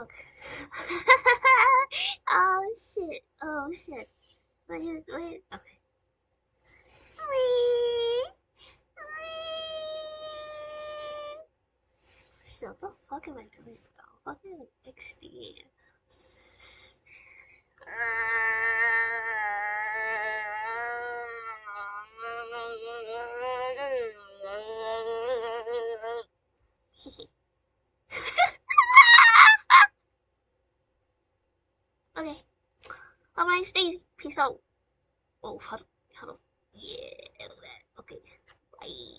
fuck? Oh shit. Oh shit. Wait. Okay. Shit, what the fuck am I doing, bro? Fucking XD. Okay. Have a nice day. Peace out. Oh, how do, yeah, okay. Bye.